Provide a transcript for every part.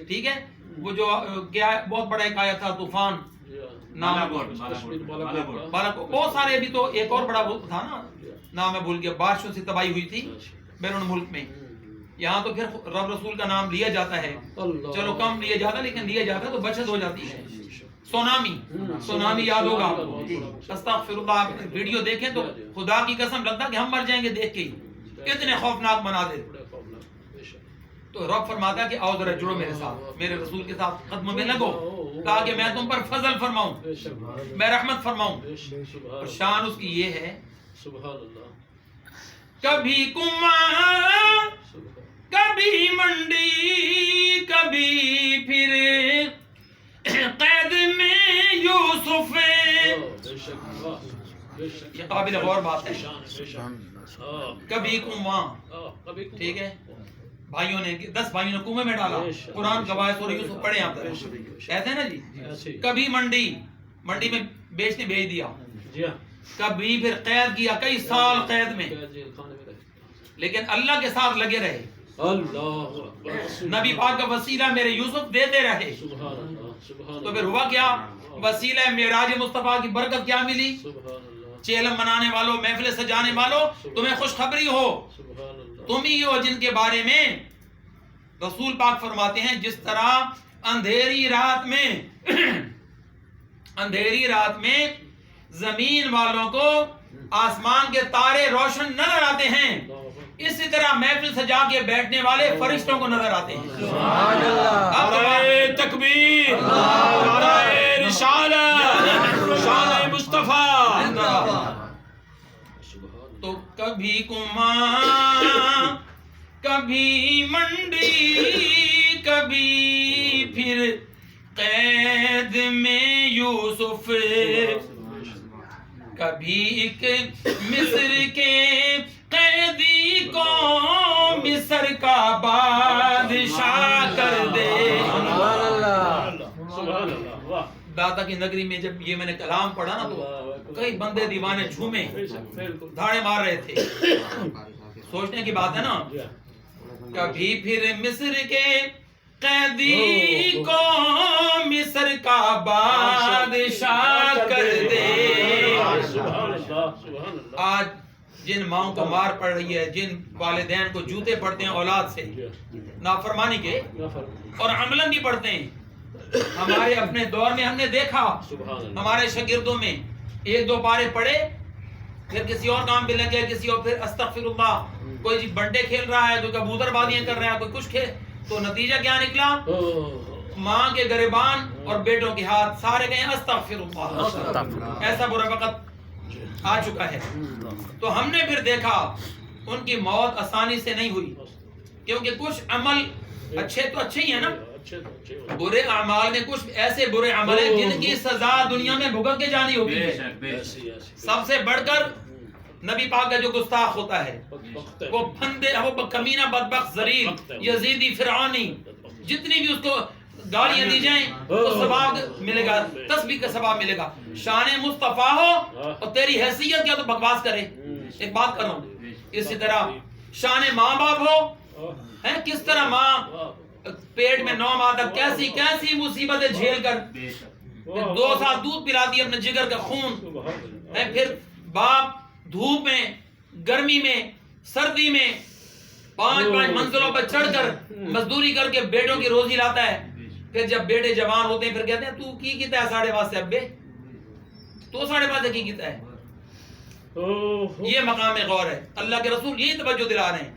ٹھیک ہے، وہ جو کیا بہت بڑا ایک آیا تھا طوفان، نام بالاکوٹ، بہت سارے، ابھی تو ایک اور بڑا وہ تھا نا، نام میں بھول گیا، بارشوں سے تباہی ہوئی تھی بیرون ملک میں. یہاں تو پھر رب رسول کا نام لیا جاتا ہے، چلو کم لیا جاتا ہے لیکن لیا جاتا ہے تو بچت ہو جاتی ہے. سونامی یاد ہوگا آپ کو، استغفر اللہ. ویڈیو دیکھیں تو خدا کی قسم لگتا کہ ہم مر جائیں گے دیکھ کے ہی، اتنے خوفناک مناظر. تو رب فرماتا ہے کہ آؤ ذرا جڑو میرے ساتھ، میرے رسول کے ساتھ قدموں میں لگو تاکہ میں تم پر فضل فرماؤں، میں رحمت فرماؤں. اور شان اس کی یہ ہے، کبھی کماں کبھی منڈی کبھی پھر قید میں یوسف. یہ قابل غور بات ہے. کبھی کنواں، ٹھیک ہے، بھائیوں نے 10 بھائیوں نے کنویں میں ڈالا. قرآن گواہ سورہ یوسف پڑھے آپ کہتے ہیں نا جی. کبھی منڈی میں بیچنے بھیج دیا، کبھی پھر قید کیا، کئی سال قید میں، لیکن اللہ کے ساتھ لگے رہے. نبی پاک کا وسیلہ میرے یوسف دیتے رہے. تو پھر ہوا کیا؟ وسیلہ معراج مصطفیٰ کی برکت کیا ملی؟ چیلم منانے والوں، محفل سجانے والوں، تمہیں خوشخبری ہو، تم ہی ہو جن کے بارے میں رسول پاک فرماتے ہیں جس طرح اندھیری رات میں زمین والوں کو آسمان کے تارے روشن نظر آتے ہیں، اسی طرح محفل سجا کے بیٹھنے والے فرشتوں کو نظر آتے ہیں. سبحان اللہ، نعرہ تکبیر، نعرہ رسالت، شان مصطفیٰ. تو کبھی کنواں کبھی منڈی کبھی پھر قید میں یوسف، کبھی ایک مصر کے قیدی کو مصر کا بادشاہ کر دے. داتا کی نگری میں جب یہ میں نے کلام پڑھا نا تو کئی بندے دیوانے جھومے، دھاڑے مار رہے تھے. سوچنے کی بات ہے نا. کبھی پھر مصر کے قیدی کو مصر کا بادشاہ کر دے. آج جن ماؤں کو مار پڑ رہی ہے، جن والدین کو جوتے پڑتے ہیں اولاد سے نافرمانی کے، اور عملاً بھی پڑتے ہیں. ہمارے اپنے دور میں ہم نے دیکھا، ہمارے شاگردوں میں 1-2 پارے پڑھے، پھر کسی اور کام پہ لگ گئے، کسی اور، پھر استغفر اللہ، کوئی جی بنٹے کھیل رہا ہے، کوئی کبوتر بازیاں کر رہا ہے، کوئی کچھ کھیل. تو نتیجہ کیا نکلا؟ ماں کے گریبان اور بیٹوں کے ہاتھ سارے گئے استغفر اللہ. ایسا برا وقت آ چکا ہے. تو ہم نے پھر دیکھا ان کی موت آسانی سے نہیں ہوئی، کیونکہ کچھ عمل اچھے تو اچھے ہی ہیں نا، برے اعمال میں کچھ ایسے برے عمل ہیں جن کی سزا دنیا میں بھگت کے جانی ہوتی ہے. سب سے بڑھ کر نبی پاک کا جو گستاخ ہوتا ہے، وہ بندے، وہ کمینہ، بدبخت، ذلیل، یزیدی، فرعونی، جتنی بھی اس کو گالیاں دی جائیں تو ثواب ملے گا، تسبیح کا ثواب ملے گا. شان مصطفیٰ ہو اور تیری حیثیت کیا تو بکواس کرے. ایک بات کروں، اسی طرح شان ماں باپ ہو، کس طرح ماں پیٹ میں 9 ماہ تک کیسی مصیبتیں جھیل کر 2 سال دودھ پلاتی اپنے جگر کا خون، پھر باپ دھوپ میں، گرمی میں، سردی میں 5 منزلوں پر چڑھ کر مزدوری کر کے بیٹوں کی روزی لاتا ہے. پھر جب بیٹے جوان ہوتے ہیں پھر کہتے ہیں تو کی کیتا ہے 5.5 ابے، تو 5.5 کی کیتا ہے. یہ مقام غور ہے. اللہ کے رسول یہی توجہ دلا رہے ہیں.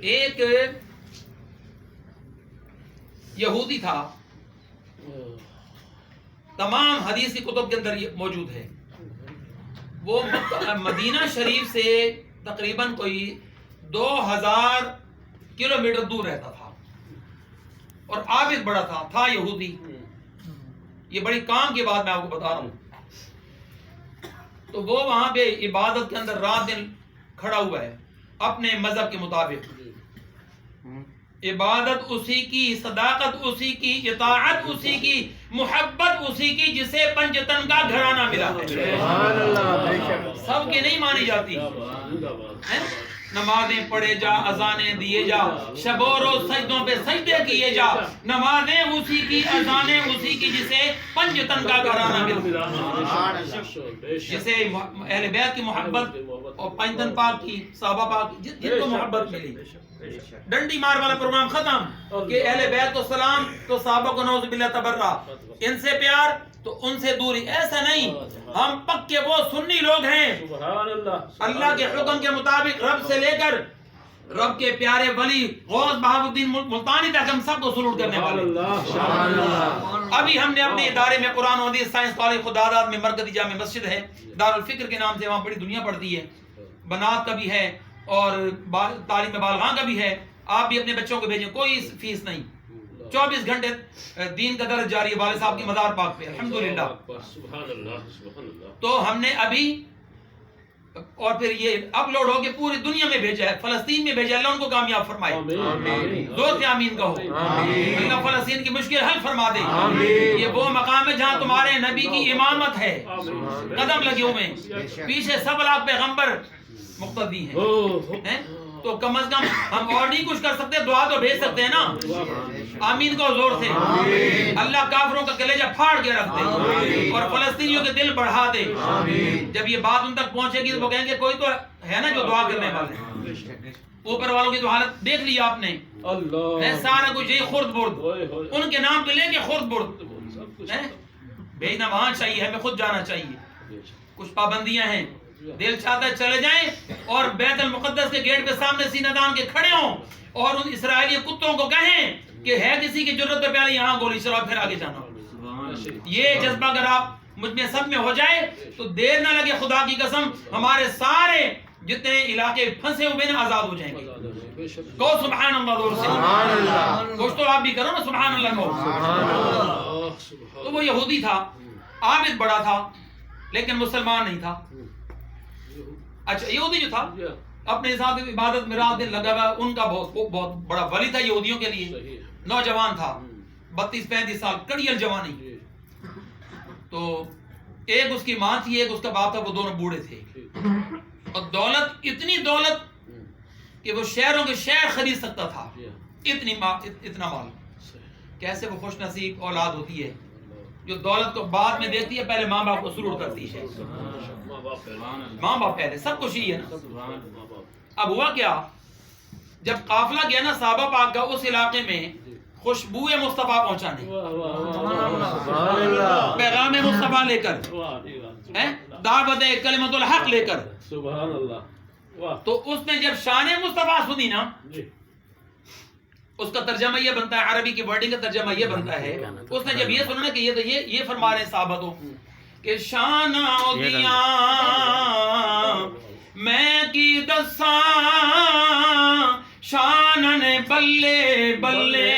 ایک یہودی تھا، تمام حدیث کی کتب کے اندر یہ موجود ہے. وہ مدینہ شریف سے تقریباً کوئی 2000 کلومیٹر دور رہتا تھا، اور عابد بڑا تھا یہودی. یہ بڑی کام کی بات میں آپ کو بتا رہا ہوں. تو وہ وہاں پہ عبادت کے اندر رات دن کھڑا ہوا ہے اپنے مذہب کے مطابق. عبادت اسی کی، صداقت اسی کی، اطاعت اسی کی، محبت اسی کی جسے پنجتن کا گھرانہ ملا ہے. سب کی نہیں مانی جاتی. نمازیں پڑھے جا، اذانیں دیے جا، شب و روز سجدوں پہ سجدے کیے جا، نمازیں اسی کی، اذانیں اسی کی جسے پنجتن کا گھرانہ ملا، جسے اہل بیت کی محبت اور پنجتن پاک کی، صحابہ پاک جن کو محبت ملی۔ ڈنڈی مار والا پروگرام ختم کہ اہل بیت کو سلام تو صحابہ کو نعوذ باللہ تبرہ، ان سے پیار تو ان سے دوری، ایسا نہیں۔ ہم پکے وہ سنی لوگ ہیں، اللہ کے حکم کے مطابق رب سے لے کر رب کے پیارے ولی غوث بہاء الدین ملتانی تک ہم سب کو سلوٹ کرنے والے۔ ابھی ہم نے اپنے ادارے میں قرآن و حدیث سائنس کالج خداداد میں مرکزی جامع مسجد ہے، دارالفکر کے نام سے، وہاں بڑی دنیا پڑھتی ہے، بنات کا بھی ہے اور تعلیم بالغاں کا بھی ہے۔ آپ بھی اپنے بچوں کو بھیجیں، کوئی فیس نہیں، 24 گھنٹے دین کا درس جاری ہے والد صاحب کی مزار پاک پہ، الحمدللہ۔ تو ہم نے ابھی اور پھر یہ اپلوڈ ہو کے پوری دنیا میں بھیجا ہے، فلسطین میں بھیجا ہے، اللہ ان کو کامیاب فرمائے، زور سے آمین کہو، اللہ فلسطین کی مشکل حل فرما دے۔ یہ وہ مقام ہے جہاں تمہارے نبی کی امامت ہے، قدم لگے ہوئے، پیچھے 7 لاکھ پیغمبر مقتدی ہیں، تو کم از کم ہم اور نہیں کچھ کر سکتے، دعا تو بھیج سکتے ہیں نا، آمین کو زور سے۔ اللہ کافروں کا کلیجہ پھاڑ کے رکھ دے اور فلسطینیوں کے دل بڑھا دے۔ جب یہ بات ان تک پہنچے گی تو وہ کہیں گے کوئی تو ہے نا جو دعا کرنے والے۔ اوپر والوں کی تو حالت دیکھ لی آپ نے، سارا کچھ یہ خرد برد، ان کے نام پہ لے کے خرد برد بھیجنا وہاں چاہیے، ہمیں خود جانا چاہیے۔ کچھ پابندیاں ہیں، دل چاہتا ہے چلے جائیں اور بیت المقدس کے گیٹ پہ سامنے سینہ تان کے کھڑے ہوں اور ان اسرائیلی کتوں کو کہیں کہ ہے کسی کی ضرورت تو پہلے یہاں گولی چلاؤ پھر آگے جانا۔ یہ جذبہ اگر آپ مجھ میں سب میں ہو جائے تو دیر نہ لگے، خدا کی قسم ہمارے سارے جتنے علاقے پھنسے ہوئے نا آزاد ہو جائیں گے۔ کہو سبحان اللہ زور سے، کچھ تو آپ بھی کرو نا سبحان اللہ کہو۔ تو وہ یہودی تھا، عابد بڑا تھا لیکن مسلمان نہیں تھا۔ اچھا یہودی جو تھا اپنے حساب سے عبادت میں رات دن لگا ہوا، ان کا بہت بڑا ولی تھا یہودیوں کے لیے، نوجوان تھا، 32-35 سال، کڑیل جوانی۔ تو ایک اس کی ماں تھی، ایک اس کا باپ تھا، وہ دونوں بوڑھے تھے، اور دولت، اتنی دولت کہ وہ شہروں کے شہر خرید سکتا تھا، اتنا مال۔ کیسے وہ خوش نصیب اولاد ہوتی ہے جو دولت کو بعد میں دیکھتی ہے، پہلے ماں باپ کو سرور کرتی ہے۔ ماں باپ پہلے، سب کچھ ہی ہے نا۔ اب ہوا کیا، جب قافلہ گیا نا صحابہ پاک کا اس علاقے میں خوشبو مصطفیٰ پہنچانے، پیغام مصطفیٰ لے کر، دعوت کلمت الحق لے کر، تو اس نے جب شان مصطفیٰ سنی نا، اس کا ترجمہ یہ بنتا ہے، عربی کی ورڈنگ کا ترجمہ یہ بنتا ہے، اس نے جب یہ سنا کہ یہ فرما رہے ہیں صحابہ تو کہ شان دیا میں کی دساں شان نے بلے بلے۔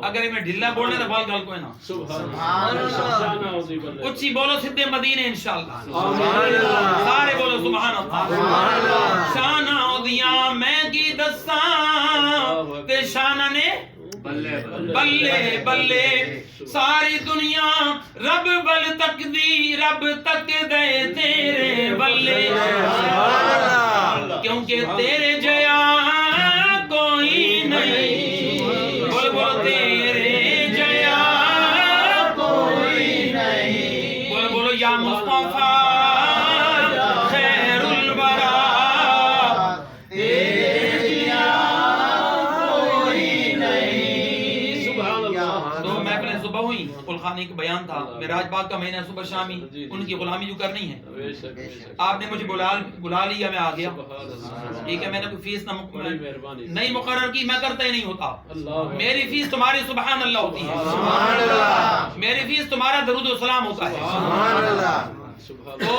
اگر میں ڈھلا بولنے تو بال گل کوئی نا، اچھی بولو سدھے مدینے انشاءاللہ، سارے بولو سبحان اللہ۔ شان دیا میں کی دساں تے شان نے بلے بلے، ساری دنیا رب بل تک دی، رب تک دے تیرے بلے، کیونکہ تیرے جیا کوئی نہیں، بول بولو تیرے جیا کوئی نہیں، بولو بولو یا مصطفیٰ خیر الورا، تیرے جیا کوئی نہیں۔ سبحان اللہ۔ تو میں پہلے صبح ہوئی، خانی کا بیان تھا، معراج پاک کا مہینہ، صبح شامی ان کی غلامی جو کرنی ہے، آپ نے مجھے بلا لیا، میں آ گیا، ٹھیک ہے، میں نے کوئی فیس نہیں مقرر کی، میں کرتا ہی نہیں ہوتا، میری فیس تمہاری سبحان اللہ ہوتی ہے، میری فیس تمہارا درود و سلام ہوتا ہے۔ تو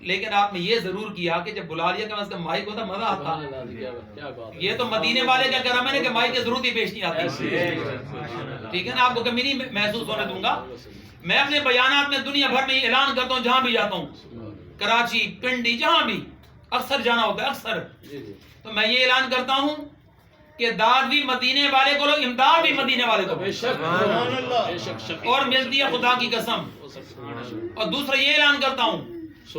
لیکن آپ نے یہ ضرور کیا کہ جب بلا لیا کم از کم مائک ہوتا مزہ آتا۔ یہ تو مدینے والے کا کرم ہے نا کہ مائک کی ضرورت ہی پیش نہیں آتی، ٹھیک ہے نا، آپ کو کمی نہیں محسوس ہونے دوں گا۔ میں اپنے بیانات میں دنیا بھر میں اعلان کرتا ہوں، جہاں بھی جاتا ہوں، کراچی، پنڈی، جہاں بھی اکثر جانا ہوتا ہے، اکثر، تو میں یہ اعلان کرتا ہوں کہ داد بھی مدینے والے کو لو، امداد بھی مدینے والے کو، اور ملتی ہے خدا کی قسم۔ اور دوسرا یہ اعلان کرتا ہوں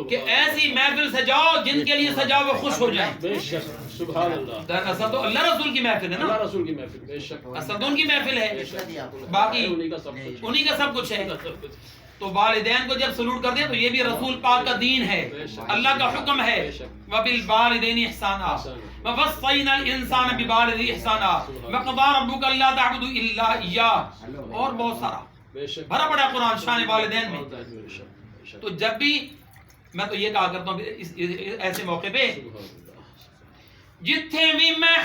کہ ایسی محفل سجاؤ جن کے لیے سجاؤ وہ خوش ہو جائیں. بے شک سبحان اللہ. دراصل تو اللہ رسول کی محفل ہے نا, اللہ رسول کی محفل. بے شک اصل تو ان کی محفل ہے, باقی انہی کا سب کچھ. انہی کا سب کچھ ہے. تو والدین کو جب سلوٹ کر دیں تو یہ بھی رسول پاک کا دین ہے, اللہ کا حکم ہے. وَبِالْوَالِدَيْنِ إِحْسَانًا وَوَصَّيْنَا الْإِنسَانَ بِوَالِدَيْهِ إِحْسَانًا وَقَضَىٰ رَبُّكَ أَلَّا تَعْبُدُوا إِلَّا إِيَّاهُ, اور بہت سارا بھرا پڑا قرآن شان والدین میں. تو جب بھی میں تو یہ کہا کرتا ہوں ایسے موقع پہ, جتھے بھی میں